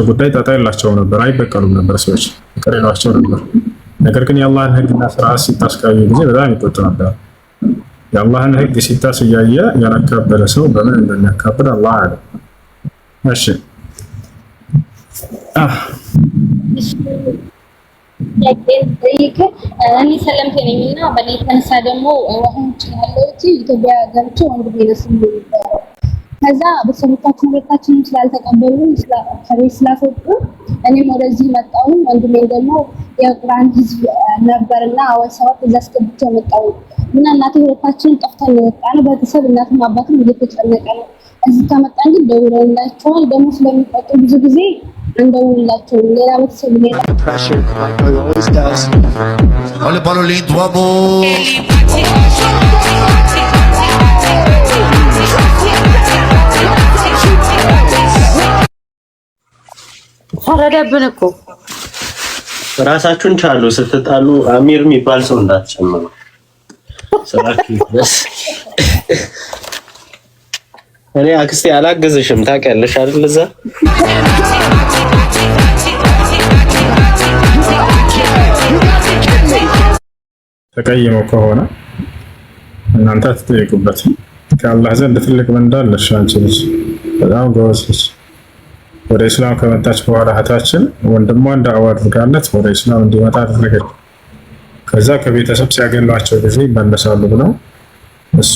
ጉዳይ ጣጣ የላቸውም ነበር፣ አይበቀሉም ነበር ሰዎች ፍቅር ይሏቸው ነበር። ነገር ግን የአላህን ሕግና ስርዓት ሲጣስ ካዩ ጊዜ በጣም ይቆጡ ነበር። የአላህን ሕግ ሲጣስ እያየ ያላካበደ ሰው በምን እንደሚያካብድ አላህ አለ። እሺ እኔ ሰለምቴ ነኝና በእኔ የተነሳ ደግሞ አሁን ያለሁት ኢትዮጵያ ገብቼ ወንድሜ ነስም ከዛ በሰሙታችን ሁለታችንም ስላልተቀበሉን ከቤት ስላስወጡ እኔም ወደዚህ መጣሁ። ወንድሜ ደግሞ የቁርአን ህዝብ ነበርና አወሳዋት እዛ አስገብቼ መጣሁ እና እናቴ ሁለታችንም ጠፍተን የወጣነው ቤተሰብ እናትም አባትም እየተጨነቀ ነው። እዚህ ከመጣን ግን ደውለንላቸዋል። ደግሞ ስለሚቆጡ ብዙ ጊዜ እንደውላቸው ሌላ ቤተሰብ ሌላ Olha para o lindo amor. ፈረደብን እኮ ራሳችሁን ቻሉ። ስትጣሉ አሚር የሚባል ሰው እንዳትጨምሩ። ሰላኪ በስ እኔ አክስቴ አላገዘሽም ታውቂያለሽ አይደል? እዛ ተቀይመው ከሆነ እናንተ አትጠይቁበት። ከአላህ ዘንድ ትልቅ ምንዳ አለሽ። አንቺ ልጅ በጣም ጎበዝ ልጅ። ወደ እስላም ከመጣች በኋላ እህታችን ወንድሟን ዳዕዋ አድርጋለት ወደ እስላም እንዲመጣ አደረገች። ከዛ ከቤተሰብ ሲያገሏቸው ጊዜ ይመለሳሉ ብለው እሷ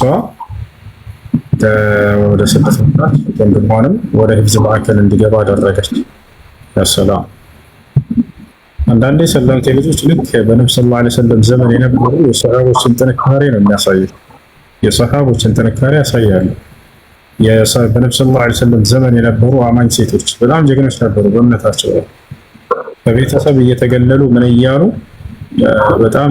ወደ ስደት መጣች። ወንድሟንም ወደ ሂፍዝ ማዕከል እንዲገባ አደረገች። ያሰላም አንዳንዴ ሰለምቴ ልጆች ልክ በነብዩ ሰለላሁ ዐለይሂ ወሰለም ዘመን የነበሩ የሰሃቦችን ጥንካሬ ነው የሚያሳዩት። የሰሃቦችን ጥንካሬ ያሳያሉ። በነብዩ ሰለላሁ ዐለይሂ ወሰለም ዘመን የነበሩ አማኝ ሴቶች በጣም ጀግኖች ነበሩ። በእምነታቸው በቤተሰብ እየተገለሉ ምን እያሉ በጣም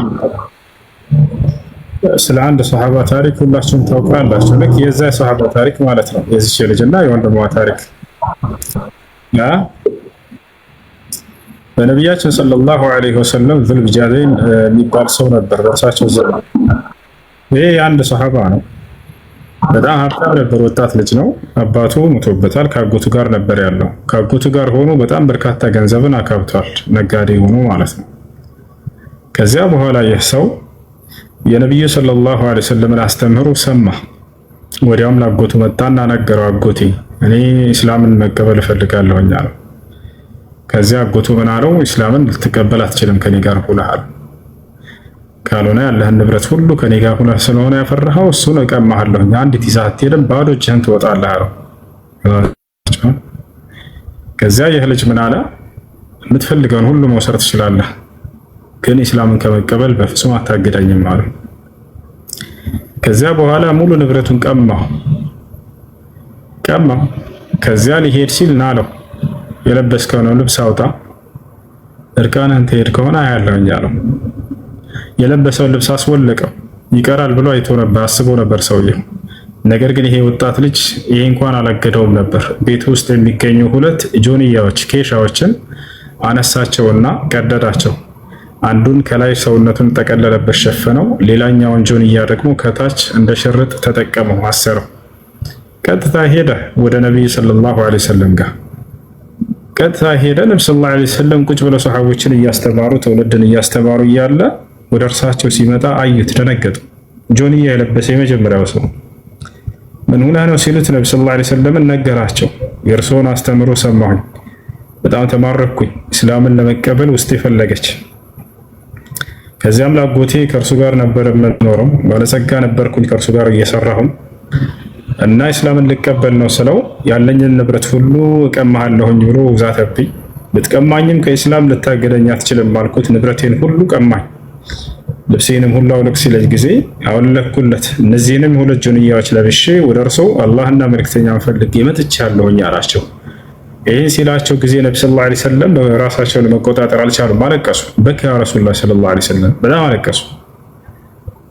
ስለ አንድ ሰሃባ ታሪክ ሁላችሁም ታውቃላችሁ። ልክ የዛ ሰሃባ ታሪክ ማለት ነው የዚች ልጅና የወንድሟ ታሪክ በነቢያችን ሰለላሁ ዐለይሂ ወሰለም ዙልቢጃደይን የሚባል ሰው ነበር በእርሳቸው ዘመን። ይሄ የአንድ ሰሃባ ነው። በጣም ሀብታም ነበር። ወጣት ልጅ ነው። አባቱ ሞቶበታል። ከአጎቱ ጋር ነበር ያለው። ከአጎቱ ጋር ሆኖ በጣም በርካታ ገንዘብን አካብቷል። ነጋዴ ሆኖ ማለት ነው። ከዚያ በኋላ ይህ ሰው የነቢዩ ሰለላሁ ዐለይሂ ወሰለምን አስተምህሮ ሰማ። ወዲያውም ለአጎቱ መጣና ነገረው። አጎቴ እኔ እስላምን መቀበል እፈልጋለሁኝ አለው። ከዚያ አጎቱ ምን አለው? እስላምን ልትቀበል አትችልም፣ ከኔ ጋር ሁነሃል። ካልሆነ ያለህን ንብረት ሁሉ ከኔ ጋር ሁነህ ስለሆነ ያፈራኸው እሱን እቀማሃለሁኝ። አንዲት ይዘህ አትሄድም፣ ባዶ እጅህን ትወጣለህ አለው። ከዚያ ይህ ልጅ ምን አለ? የምትፈልገውን ሁሉ መውሰድ ትችላለህ፣ ግን እስላምን ከመቀበል በፍጹም አታግዳኝም አለው። ከዚያ በኋላ ሙሉ ንብረቱን ቀማው። ከዚያ ሊሄድ ሲል ና አለው። የለበስከውን ልብስ አውጣ፣ እርቃንህን ትሄድ ከሆነ አያለሁኝ አለው። የለበሰውን ልብስ አስወለቀው። ይቀራል ብሎ አይቶ ነበር፣ አስቦ ነበር ሰውየው። ነገር ግን ይሄ ወጣት ልጅ ይሄ እንኳን አላገደውም ነበር። ቤት ውስጥ የሚገኙ ሁለት ጆንያዎች ኬሻዎችን አነሳቸውና ቀደዳቸው። አንዱን ከላይ ሰውነቱን ጠቀለለበት ሸፈነው፣ ሌላኛውን ጆንያ ደግሞ ከታች እንደ ሽርጥ ተጠቀመው፣ አሰረው። ቀጥታ ሄደ ወደ ነቢዩ ሰለላሁ ዐለይሂ ወሰለም ጋር ቀጥታ ሄደ። ነብዩ ሰለላሁ ዐለይሂ ወሰለም ቁጭ ብለው ሰሃቦችን እያስተማሩ ትውልድን እያስተማሩ እያለ ወደ እርሳቸው ሲመጣ አዩት፣ ደነገጡ። ጆንያ የለበሰ የመጀመሪያው ሰው ምን ሆነ ነው ሲሉት ነብዩ ሰለላሁ ዐለይሂ ወሰለም ነገራቸው። የእርስዎን አስተምሮ ሰማሁኝ፣ በጣም ተማረኩኝ፣ እስላምን ለመቀበል ውስጥ የፈለገች። ከዚያም ላጎቴ ከእርሱ ጋር ነበር የምኖረው፣ ባለጸጋ ነበርኩኝ ከእርሱ ጋር እየሰራሁም እና እስላምን ልቀበል ነው ስለው ያለኝን ንብረት ሁሉ እቀማሃለሁኝ ብሎ ዛተብኝ። ብትቀማኝም ከእስላም ልታገደኝ አትችልም አልኩት። ንብረቴን ሁሉ ቀማኝ፣ ልብሴንም ሁሉ አውልቅ ሲለኝ ጊዜ አወለኩለት። እነዚህንም ሁለት ጆንያዎች ለብሼ ወደ እርሱ አላህና መልእክተኛውን ፈልጌ መጥቻለሁኝ አላቸው። ይህን ሲላቸው ጊዜ ነብዩ ሰለላሁ ዐለይሂ ወሰለም ራሳቸውን መቆጣጠር አልቻሉም፣ አለቀሱ። በካ ረሱሉላህ ሰለላሁ ዐለይሂ ወሰለም በጣም አለቀሱ።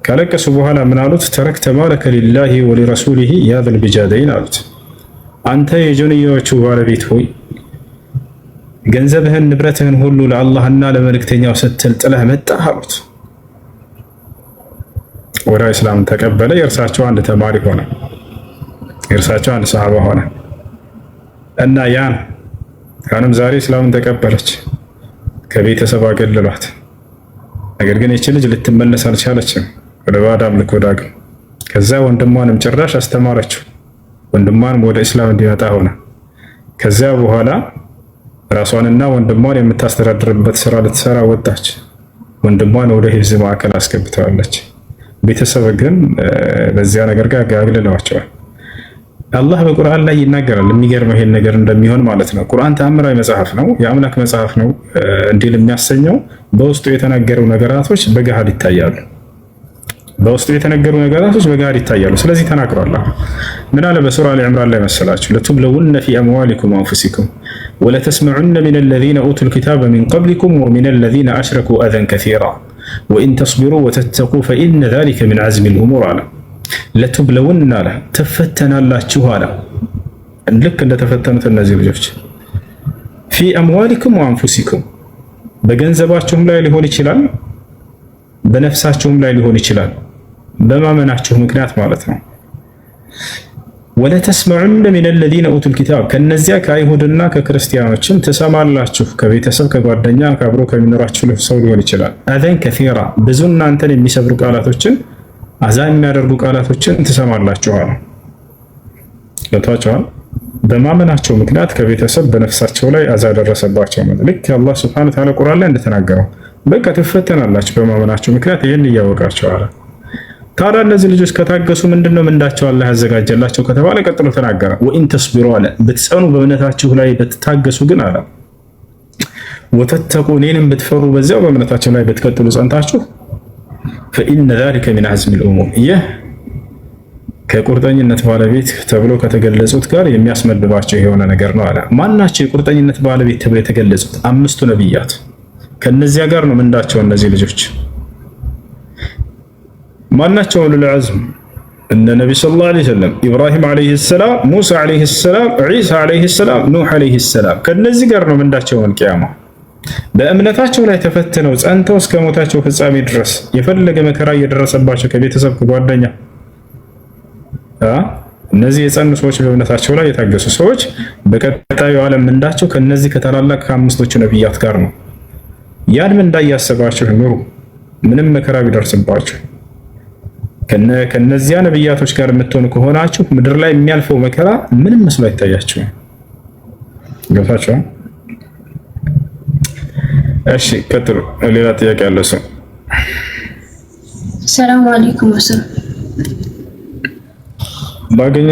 ካለቀሱ በኋላ ምን አሉት? ተረክተ ማለከ ሊላሂ ወሊረሱሊሂ ያ ዙልቢጃደይን አሉት። አንተ የጆንያዎቹ ባለቤት ሆይ ገንዘብህን ንብረትህን ሁሉ ለአላህና ለመልእክተኛው ስትል ጥለህ መጣህ አሉት። ወደ እስላም ተቀበለ። የእርሳቸው አንድ ተማሪ ሆነ፣ የእርሳቸው አንድ ሰሃባ ሆነ እና ያን አሁንም ዛሬ እስላምን ተቀበለች፣ ከቤተሰብ አገለሏት። ነገር ግን ይቺ ልጅ ልትመለስ አልቻለችም ወደ ባዕድ አምልኮ ዳግም። ከዛ ወንድሟንም ጭራሽ አስተማረችው፣ ወንድሟንም ወደ እስላም እንዲመጣ ሆነ። ከዚያ በኋላ ራሷንና ወንድሟን የምታስተዳድርበት ስራ ልትሰራ ወጣች። ወንድሟን ወደ ሂፍዝ ማዕከል አስገብተዋለች። ቤተሰብ ግን በዚያ ነገር ጋር አግልለዋቸዋል። አላህ በቁርአን ላይ ይናገራል። የሚገርመው ይሄን ነገር እንደሚሆን ማለት ነው። ቁርአን ተአምራዊ መጽሐፍ ነው፣ የአምላክ መጽሐፍ ነው እንዲል የሚያሰኘው በውስጡ የተነገሩ ነገራቶች በገሃድ ይታያሉ። በውስጡ የተነገሩ ነገራቶች በገሃድ ይታያሉ። ስለዚህ ተናግሯል። ምን አለ በሱራ አሊ ኢምራን ላይ መሰላችሁ? ለቱብለውነ ፊ አምዋሊኩም ወአንፉሲኩም ወለተስመዑነ ሚነ ለዚነ ኡቱል ኪታበ ሚን ቀብሊኩም ወሚነ ለዚነ አሽረኩ አዘን ከሲራ ወኢን ተስቢሩ ወተተቁ ፈኢነ ዛሊከ ሚን ዐዝሚል ኡሙር አለ። ለቱብለውን አለ ትፈተናላችሁ አለ። ልክ እንደተፈተኑት እነዚህ ልጆች ፊ አምዋሊኩም ወአንፉሲኩም በገንዘባችሁም ላይ ሊሆን ይችላል፣ በነፍሳችሁም ላይ ሊሆን ይችላል፣ በማመናችሁ ምክንያት ማለት ነው። ወለተስመዑነ ሚነ ለዚነ ኡቱል ኪታብ ከነዚያ ከአይሁድና ከክርስቲያኖችም ትሰማላችሁ። ከቤተሰብ ከጓደኛ ከአብሮ ከሚኖራችሁ ሰው ሊሆን ይችላል። አዘን ከሲራ ብዙ እናንተን የሚሰብሩ ቃላቶችን አዛ የሚያደርጉ ቃላቶችን ትሰማላችኋል። ገብቷችኋል? በማመናቸው ምክንያት ከቤተሰብ በነፍሳቸው ላይ አዛ ደረሰባቸው። ልክ አላህ ሱብሓነሁ ወተዓላ ቁርአን ላይ እንደተናገረው በቃ ትፈተናላችሁ በማመናቸው ምክንያት ይህን እያወቃቸው አለ። ታዲያ እነዚህ ልጆች ከታገሱ ምንድነው ምንዳቸው አላህ ያዘጋጀላቸው ከተባለ ቀጥሎ ተናገረ። ወኢን ተስቢሩ አለ ብትጸኑ በእምነታችሁ ላይ ብትታገሱ ግን አለ ወተተቁ እኔንም ብትፈሩ በዚያው በእምነታችሁ ላይ ብትቀጥሉ ጸንታችሁ ፈኢነ ዛሊከ ሚን ዐዝሚል ኡሙር ይህ ከቁርጠኝነት ባለቤት ተብሎ ከተገለጹት ጋር የሚያስመድባቸው የሆነ ነገር ነው አለ። ማናቸው የቁርጠኝነት ባለቤት ተብሎ የተገለጹት? አምስቱ ነቢያት። ከነዚያ ጋር ነው ምንዳቸው እነዚህ ልጆች ማናቸው? ኡሉል ዐዝም እነ ነብይ ሰለላሁ ዐለይሂ ወሰለም፣ ኢብራሂም ዐለይሂ ሰላም፣ ሙሳ ዐለይሂ ሰላም፣ ዒሳ ዐለይሂ ሰላም፣ ኑህ ዐለይሂ ሰላም። ከነዚህ ጋር ነው ምንዳቸው ቂያማ። በእምነታቸው ላይ ተፈትነው ጸንተው እስከ ሞታቸው ፍጻሜ ድረስ የፈለገ መከራ እየደረሰባቸው ከቤተሰብ ከጓደኛ እነዚህ የጸኑ ሰዎች በእምነታቸው ላይ የታገሱ ሰዎች በቀጣዩ ዓለም ምንዳቸው ከነዚህ ከታላላቅ ከአምስቶቹ ነቢያት ጋር ነው። ያን ምንዳ እያሰባችሁ ኑሩ፣ ምንም መከራ ቢደርስባችሁ ከነዚያ ነቢያቶች ጋር የምትሆኑ ከሆናችሁ ምድር ላይ የሚያልፈው መከራ ምንም መስሎ አይታያችሁም። ገብታችሁ? እሺ ቀጥሉ። ሌላ ጥያቄ ያለው ሰው? ሰላም አለይኩም ወሰለም። ባገኛ